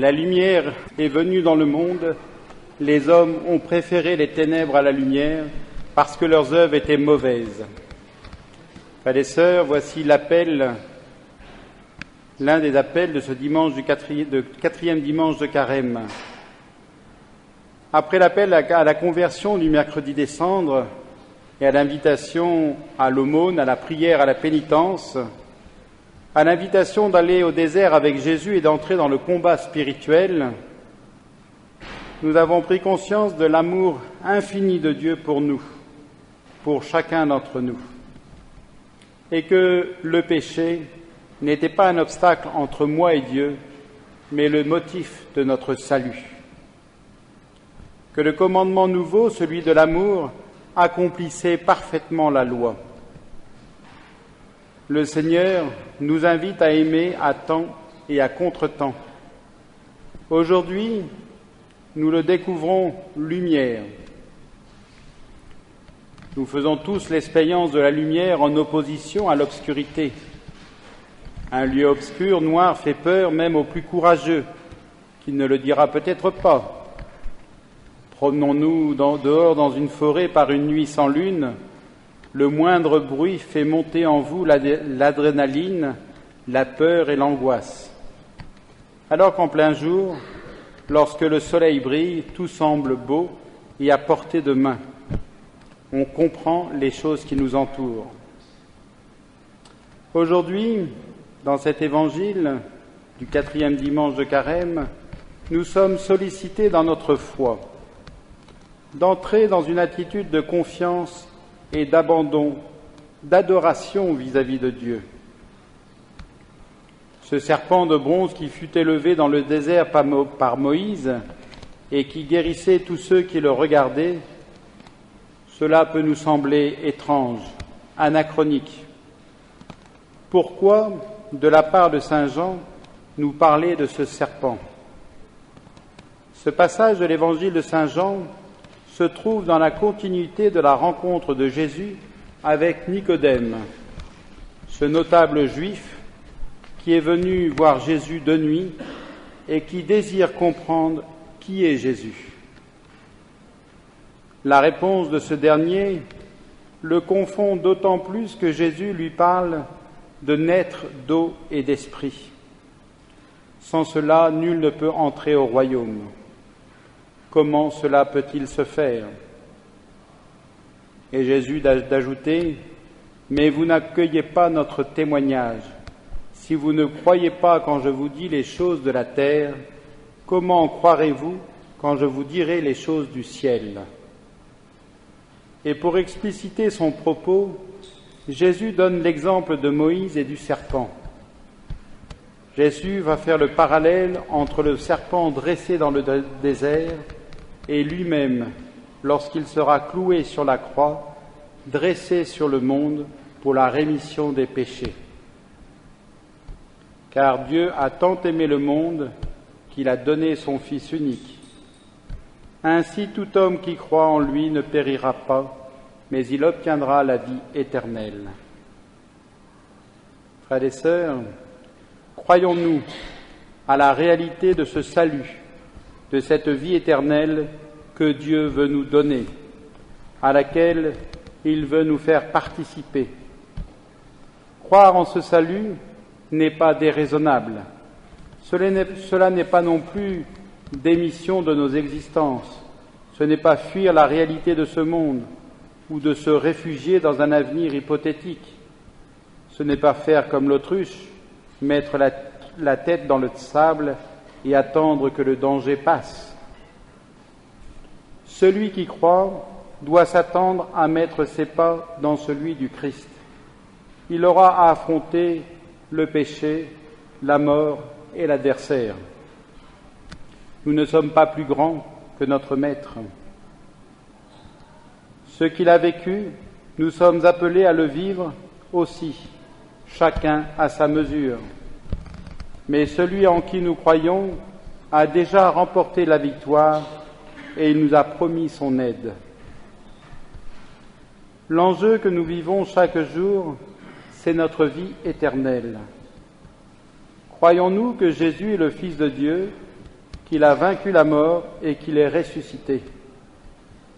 La lumière est venue dans le monde, les hommes ont préféré les ténèbres à la lumière parce que leurs œuvres étaient mauvaises. Frères et sœurs, voici l'un des appels de ce dimanche quatrième dimanche de Carême. Après l'appel à la conversion du mercredi des Cendres et à l'invitation à l'aumône, à la prière, à la pénitence, à l'invitation d'aller au désert avec Jésus et d'entrer dans le combat spirituel, nous avons pris conscience de l'amour infini de Dieu pour nous, pour chacun d'entre nous, et que le péché n'était pas un obstacle entre moi et Dieu, mais le motif de notre salut. Que le commandement nouveau, celui de l'amour, accomplissait parfaitement la loi. Le Seigneur nous invite à aimer à temps et à contre-temps. Aujourd'hui, nous le découvrons lumière. Nous faisons tous l'expérience de la lumière en opposition à l'obscurité. Un lieu obscur, noir, fait peur même aux plus courageux, qui ne le dira peut-être pas. Promenons-nous dehors dans une forêt par une nuit sans lune, le moindre bruit fait monter en vous l'adrénaline, la peur et l'angoisse. Alors qu'en plein jour, lorsque le soleil brille, tout semble beau et à portée de main. On comprend les choses qui nous entourent. Aujourd'hui, dans cet évangile du quatrième dimanche de Carême, nous sommes sollicités dans notre foi, d'entrer dans une attitude de confiance et d'abandon, d'adoration vis-à-vis de Dieu. Ce serpent de bronze qui fut élevé dans le désert par Moïse et qui guérissait tous ceux qui le regardaient, cela peut nous sembler étrange, anachronique. Pourquoi, de la part de saint Jean, nous parler de ce serpent? Ce passage de l'évangile de saint Jean se trouve dans la continuité de la rencontre de Jésus avec Nicodème, ce notable juif qui est venu voir Jésus de nuit et qui désire comprendre qui est Jésus. La réponse de ce dernier le confond d'autant plus que Jésus lui parle de naître d'eau et d'esprit. Sans cela, nul ne peut entrer au royaume. Comment cela peut-il se faire? Et Jésus d'ajouter, « Mais vous n'accueillez pas notre témoignage. Si vous ne croyez pas quand je vous dis les choses de la terre, comment croirez-vous quand je vous dirai les choses du ciel ?» Et pour expliciter son propos, Jésus donne l'exemple de Moïse et du serpent. Jésus va faire le parallèle entre le serpent dressé dans le désert et lui-même, lorsqu'il sera cloué sur la croix, dressé sur le monde pour la rémission des péchés. Car Dieu a tant aimé le monde qu'il a donné son Fils unique. Ainsi tout homme qui croit en lui ne périra pas, mais il obtiendra la vie éternelle. Frères et sœurs, croyons-nous à la réalité de ce salut, de cette vie éternelle que Dieu veut nous donner, à laquelle il veut nous faire participer. Croire en ce salut n'est pas déraisonnable. Cela n'est pas non plus démission de nos existences. Ce n'est pas fuir la réalité de ce monde ou de se réfugier dans un avenir hypothétique. Ce n'est pas faire comme l'autruche, mettre la tête dans le sable et attendre que le danger passe. Celui qui croit doit s'attendre à mettre ses pas dans celui du Christ. Il aura à affronter le péché, la mort et l'adversaire. Nous ne sommes pas plus grands que notre Maître. Ce qu'il a vécu, nous sommes appelés à le vivre aussi, chacun à sa mesure. Mais celui en qui nous croyons a déjà remporté la victoire et il nous a promis son aide. L'enjeu que nous vivons chaque jour, c'est notre vie éternelle. Croyons-nous que Jésus est le Fils de Dieu qu'il a vaincu la mort et qu'il est ressuscité,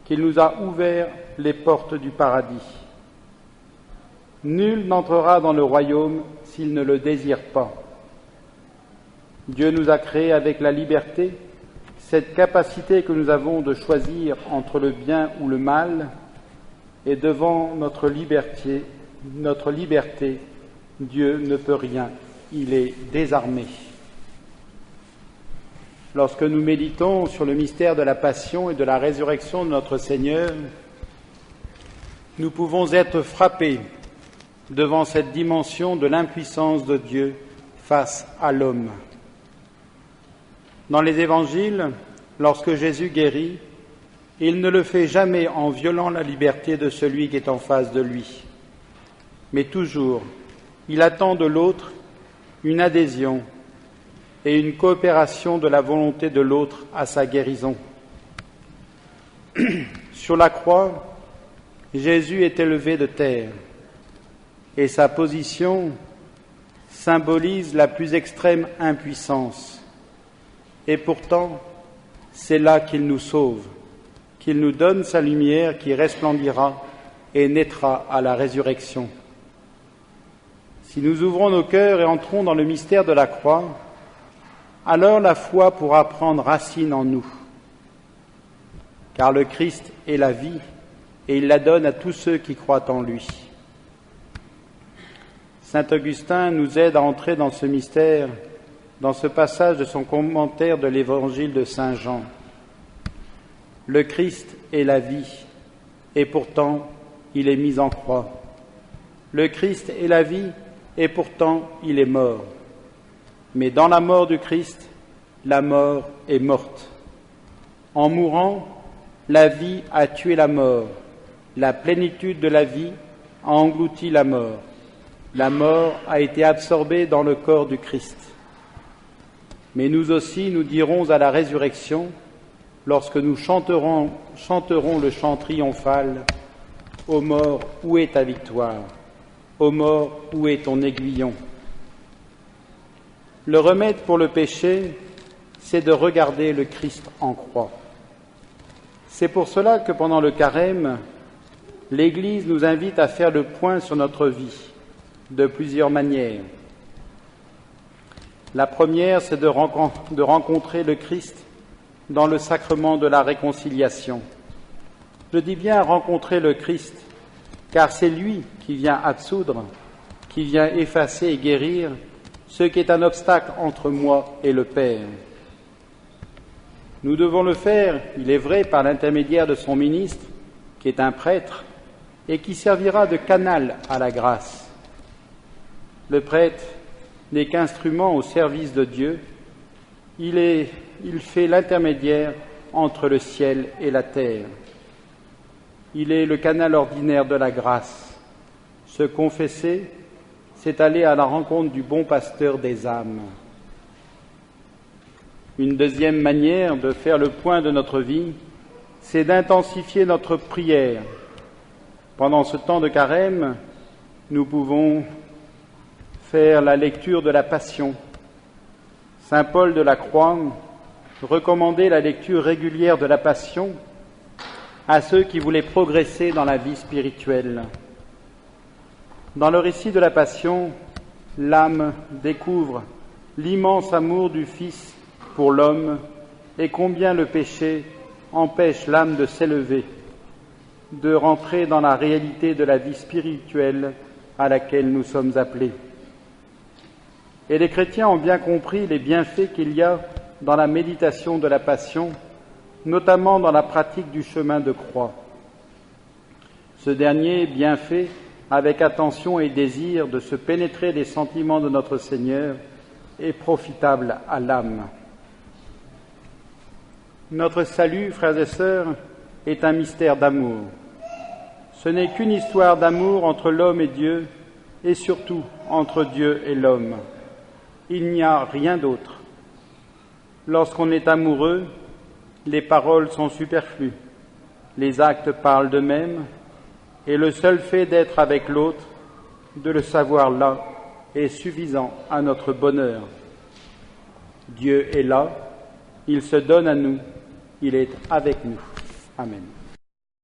qu'il nous a ouvert les portes du paradis. Nul n'entrera dans le royaume s'il ne le désire pas. Dieu nous a créés avec la liberté, cette capacité que nous avons de choisir entre le bien ou le mal, et devant notre liberté, Dieu ne peut rien, il est désarmé. Lorsque nous méditons sur le mystère de la passion et de la résurrection de notre Seigneur, nous pouvons être frappés devant cette dimension de l'impuissance de Dieu face à l'homme. Dans les évangiles, lorsque Jésus guérit, il ne le fait jamais en violant la liberté de celui qui est en face de lui, mais toujours, il attend de l'autre une adhésion et une coopération de la volonté de l'autre à sa guérison. Sur la croix, Jésus est élevé de terre et sa position symbolise la plus extrême impuissance. Et pourtant, c'est là qu'il nous sauve, qu'il nous donne sa lumière qui resplendira et naîtra à la résurrection. Si nous ouvrons nos cœurs et entrons dans le mystère de la croix, alors la foi pourra prendre racine en nous. Car le Christ est la vie et il la donne à tous ceux qui croient en lui. Saint Augustin nous aide à entrer dans ce mystère, dans ce passage de son commentaire de l'évangile de Saint Jean. Le Christ est la vie, et pourtant il est mis en croix. Le Christ est la vie, et pourtant il est mort. Mais dans la mort du Christ, la mort est morte. En mourant, la vie a tué la mort. La plénitude de la vie a englouti la mort. La mort a été absorbée dans le corps du Christ. Mais nous aussi, nous dirons à la résurrection, lorsque nous chanterons le chant triomphal, « Ô mort, où est ta victoire? Ô mort, où est ton aiguillon ?» Le remède pour le péché, c'est de regarder le Christ en croix. C'est pour cela que pendant le carême, l'Église nous invite à faire le point sur notre vie, de plusieurs manières. La première, c'est de rencontrer le Christ dans le sacrement de la réconciliation. Je dis bien rencontrer le Christ, car c'est lui qui vient absoudre, qui vient effacer et guérir ce qui est un obstacle entre moi et le Père. Nous devons le faire, il est vrai, par l'intermédiaire de son ministre, qui est un prêtre, et qui servira de canal à la grâce. Le prêtre n'est qu'instrument au service de Dieu, il fait l'intermédiaire entre le ciel et la terre. Il est le canal ordinaire de la grâce. Se confesser, c'est aller à la rencontre du bon pasteur des âmes. Une deuxième manière de faire le point de notre vie, c'est d'intensifier notre prière. Pendant ce temps de carême, nous pouvons faire la lecture de la Passion. Saint Paul de la Croix recommandait la lecture régulière de la Passion à ceux qui voulaient progresser dans la vie spirituelle. Dans le récit de la Passion, l'âme découvre l'immense amour du Fils pour l'homme et combien le péché empêche l'âme de s'élever, de rentrer dans la réalité de la vie spirituelle à laquelle nous sommes appelés. Et les chrétiens ont bien compris les bienfaits qu'il y a dans la méditation de la Passion, notamment dans la pratique du chemin de croix. Ce dernier bienfait, avec attention et désir de se pénétrer des sentiments de notre Seigneur, est profitable à l'âme. Notre salut, frères et sœurs, est un mystère d'amour. Ce n'est qu'une histoire d'amour entre l'homme et Dieu, et surtout entre Dieu et l'homme. Il n'y a rien d'autre. Lorsqu'on est amoureux, les paroles sont superflues, les actes parlent d'eux-mêmes, et le seul fait d'être avec l'autre, de le savoir là, est suffisant à notre bonheur. Dieu est là, il se donne à nous, il est avec nous. Amen.